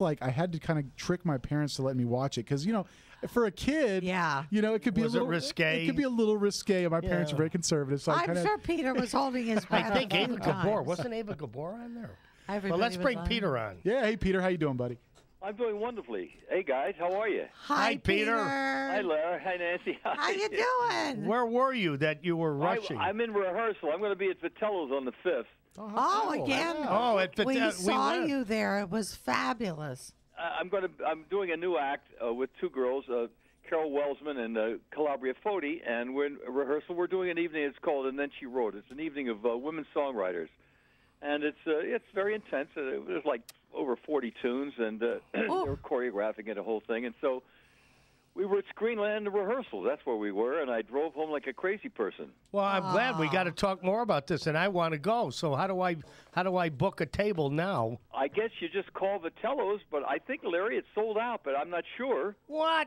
like I had to kind of trick my parents to let me watch it because for a kid, it could be a little risque. It could be a little risque, and my parents are very conservative. So I'm sure Peter was holding his breath. I think Ava Gabor wasn't Ava Gabor on there. Well, let's bring Peter on. Yeah, hey Peter, how you doing, buddy? I'm doing wonderfully. Hey guys, how are you? Hi, Peter. Hi, Larry. Hi, Nancy. How you doing? Where were you that you were rushing? I'm in rehearsal. I'm going to be at Vitello's on the 5th. Oh, again? Oh, at we saw you there. It was fabulous. I'm doing a new act with two girls, Carol Welsman and Calabria Foti, and we're in rehearsal. We're doing an evening. It's called And Then She Wrote. It's an evening of women songwriters, and it's very intense. There's like over 40 tunes, and they're choreographing it, a whole thing. And so we were at Screenland rehearsal. That's where we were, and I drove home like a crazy person. Well, I'm glad we got to talk more about this, and I want to go. So how do I book a table now? I guess you just call Vitello's, but I think, Larry, it's sold out, but I'm not sure. What?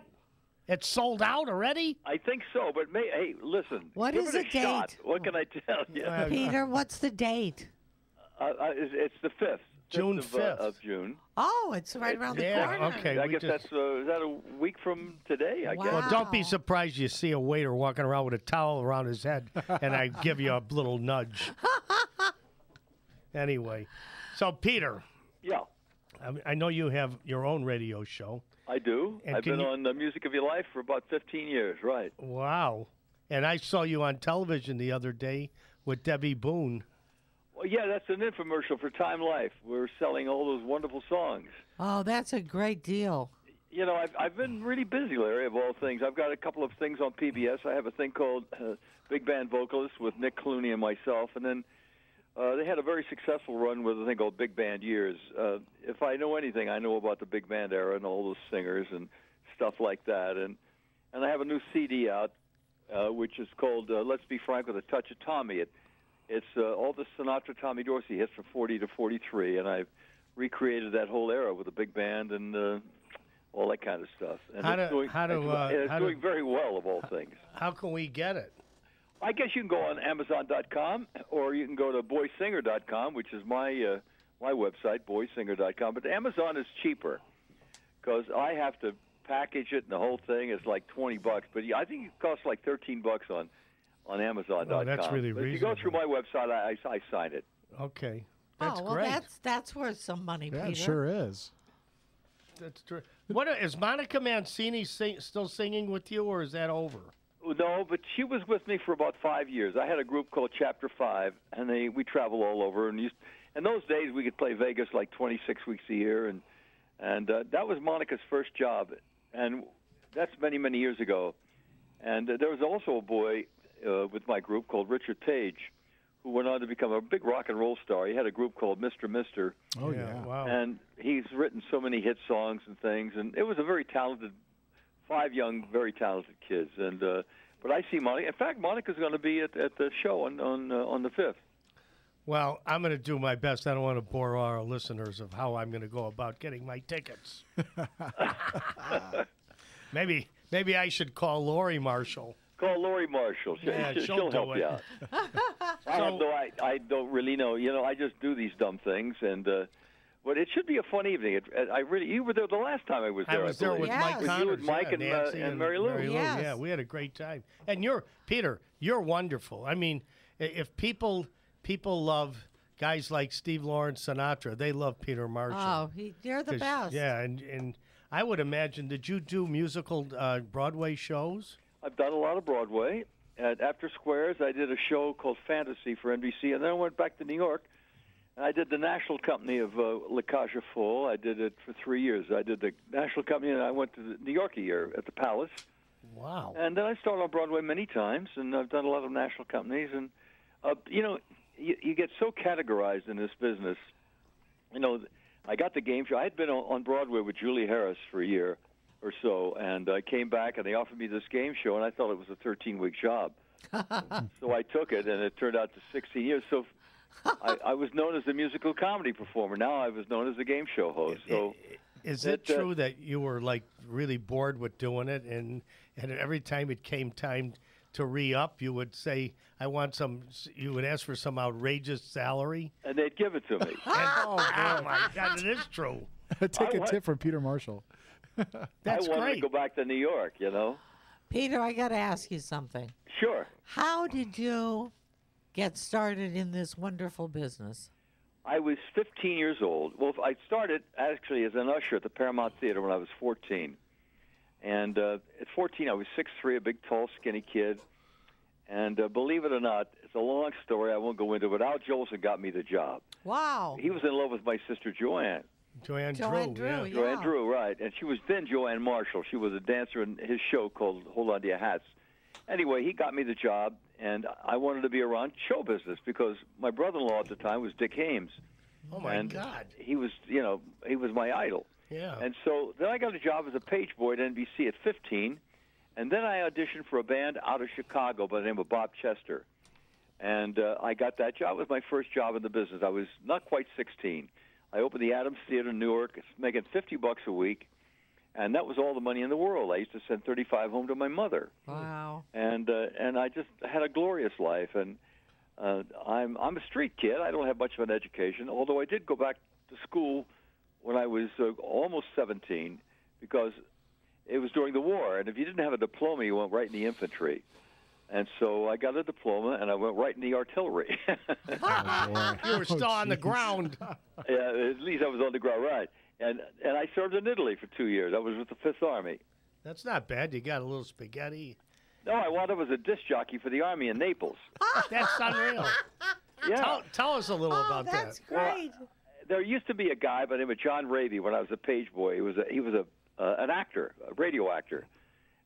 It's sold out already? I think so, but hey, listen. What give is it a the shot. date? What can I tell you? Peter, what's the date? It's the 5th. June 5th. Of June. Oh, it's right around the corner. Okay. I guess is that a week from today, I guess. Well, don't be surprised you see a waiter walking around with a towel around his head, and I give you a little nudge. Anyway, so Peter. Yeah. I know you have your own radio show. I do. I've been on the Music of Your Life for about 15 years, right. Wow. And I saw you on television the other day with Debbie Boone. Well, yeah, that's an infomercial for Time Life. We're selling all those wonderful songs. Oh, that's a great deal. I've been really busy, Larry, of all things. I've got a couple of things on PBS. I have a thing called Big Band Vocalist with Nick Clooney and myself, and then they had a very successful run with a thing called Big Band Years. If I know anything, I know about the big band era and all those singers and stuff like that. And I have a new CD out, which is called Let's Be Frank with a Touch of Tommy. It's all the Sinatra, Tommy Dorsey hits from 40 to 43, and I've recreated that whole era with a big band and all that kind of stuff. And it's doing very well, of all things. How can we get it? I guess you can go on Amazon.com, or you can go to boysinger.com, which is my website, boysinger.com. But Amazon is cheaper because I have to package it, and the whole thing is like $20. But I think it costs like $13 on Amazon.com. Oh, that's really reasonable. If you go through my website, I sign it. Okay. That's well, great. That's worth some money, Peter. Yeah, it sure is. That's true. Is Monica Mancini still singing with you, or is that over? No, but she was with me for about 5 years. I had a group called Chapter 5, and we travel all over. And in those days, we could play Vegas like 26 weeks a year, and that was Monica's first job, and that's many, many years ago. And there was also a boy with my group called Richard Page, who went on to become a big rock and roll star. He had a group called Mr. Mister. Oh, yeah. Wow. And he's written so many hit songs and things, and it was a very talented, 5 young, very talented kids. And but I see Monica. In fact, Monica's going to be at the show on the 5th. Well, I'm going to do my best. I don't want to bore our listeners of how I'm going to go about getting my tickets. Maybe I should call Lori Marshall. Call Lori Marshall. She'll help you out. I don't really know. I just do these dumb things, and but it should be a fun evening. You were there the last time I was there. I was there with Mike Connors, you with Mike and Nancy and Mary Lou. Yes. Yeah, we had a great time. And Peter, you're wonderful. I mean, if people love guys like Steve Lawrence, Sinatra, they love Peter Marshall. Oh, you're the best. Yeah, and I would imagine, did you do musical Broadway shows? I've done a lot of Broadway. After Squares, I did a show called Fantasy for NBC, and then I went back to New York, and I did the National Company of La Cage aux Folles. I did it for 3 years. I did the National Company, and I went to New York a year at the Palace. Wow. And then I started on Broadway many times, and I've done a lot of national companies. And, you get so categorized in this business. I got the game show. I had been on Broadway with Julie Harris for a year or so, and I came back, and they offered me this game show, and I thought it was a 13-week job. So I took it, and it turned out to 16 years. So I was known as the musical comedy performer. Now I was known as the game show host. So is it true that you were, like, really bored with doing it, and every time it came time to re-up, you would say, you would ask for some outrageous salary? And they'd give it to me. Oh, my God, it is true. Take a tip from Peter Marshall. That's I wanted great. to go back to New York, you know. Peter, I got to ask you something. Sure. How did you get started in this wonderful business? I was 15 years old. Well, I started actually as an usher at the Paramount Theater when I was 14. And at 14, I was 6'3", a big, tall, skinny kid. And believe it or not, it's a long story. I won't go into it. Al Jolson got me the job. Wow. He was in love with my sister Joanne. Joanne Drew. Yeah. Joanne Drew, right. And she was then Joanne Marshall. She was a dancer in his show called Hold On to Your Hats. Anyway, he got me the job, and I wanted to be around show business because my brother-in-law at the time was Dick Hames. Oh, my God. He was, you know, he was my idol. Yeah. And so then I got a job as a page boy at NBC at 15, and then I auditioned for a band out of Chicago by the name of Bob Chester. And I got that job. It was my first job in the business. I was not quite 16. I opened the Adams Theater in Newark, making $50 a week, and that was all the money in the world. I used to send 35 home to my mother. Wow. And I just had a glorious life. And I'm a street kid. I don't have much of an education, although I did go back to school when I was almost 17 because it was during the war. And if you didn't have a diploma, you went right in the infantry. And so I got a diploma, and I went right in the artillery. You were still on the ground. Yeah, at least I was on the ground, right. And I served in Italy for 2 years. I was with the Fifth Army. That's not bad. You got a little spaghetti. No, I wound up as a disc jockey for the Army in Naples. That's unreal. Yeah. Tell us a little about that's that. great. There used to be a guy by the name of John Raby when I was a page boy. He was an actor, a radio actor.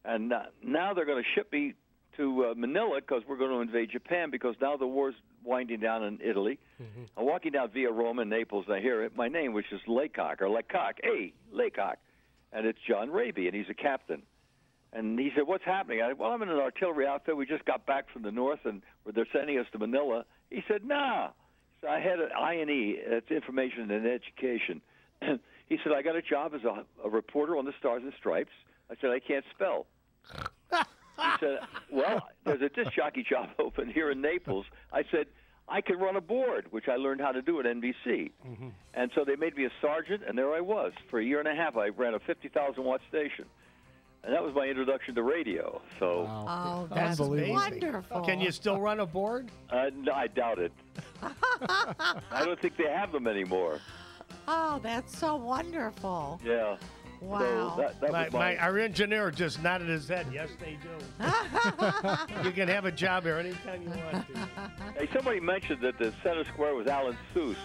And now they're going to ship me to Manila because we're going to invade Japan because now the war's winding down in Italy. Mm-hmm. I'm walking down via Rome and Naples, and I hear my name, which is Laycock, or Laycock. Hey, Laycock. And it's John Raby, and he's a captain. And he said, what's happening? I said, well, I'm in an artillery outfit. We just got back from the north, and they're sending us to Manila. He said, nah. So I had an I&E, it's Information and Education. He said, I got a job as a reporter on the Stars and Stripes. I said, I can't spell. He said, well, there's a disc jockey job open here in Naples. I said, I can run a board, which I learned how to do at NBC. Mm-hmm. And so they made me a sergeant, and there I was. For a year and a half, I ran a 50,000-watt station. And that was my introduction to radio. So, wow. Oh, that's wonderful. Can you still run a board? No, I doubt it. I don't think they have them anymore. Oh, that's so wonderful. Yeah. Wow. So that was our engineer just nodded his head. Yes, they do. You can have a job here anytime you want to. Hey, somebody mentioned that the center square was Alan Seuss.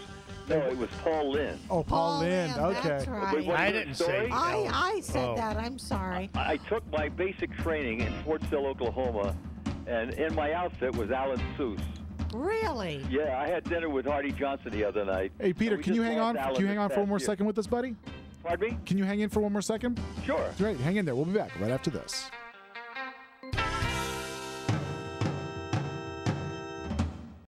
No, it was Paul Lynde. Oh, Paul Lynde. Okay. That's right. I didn't say I said that. I'm sorry. I took my basic training in Fort Sill, Oklahoma, and in my outfit was Alan Seuss. Really? Yeah, I had dinner with Hardy Johnson the other night. Hey, Peter, can you hang on? Can you hang on for one more second with us, buddy? Pardon me? Can you hang in for one more second? Sure. Great. Hang in there. We'll be back right after this.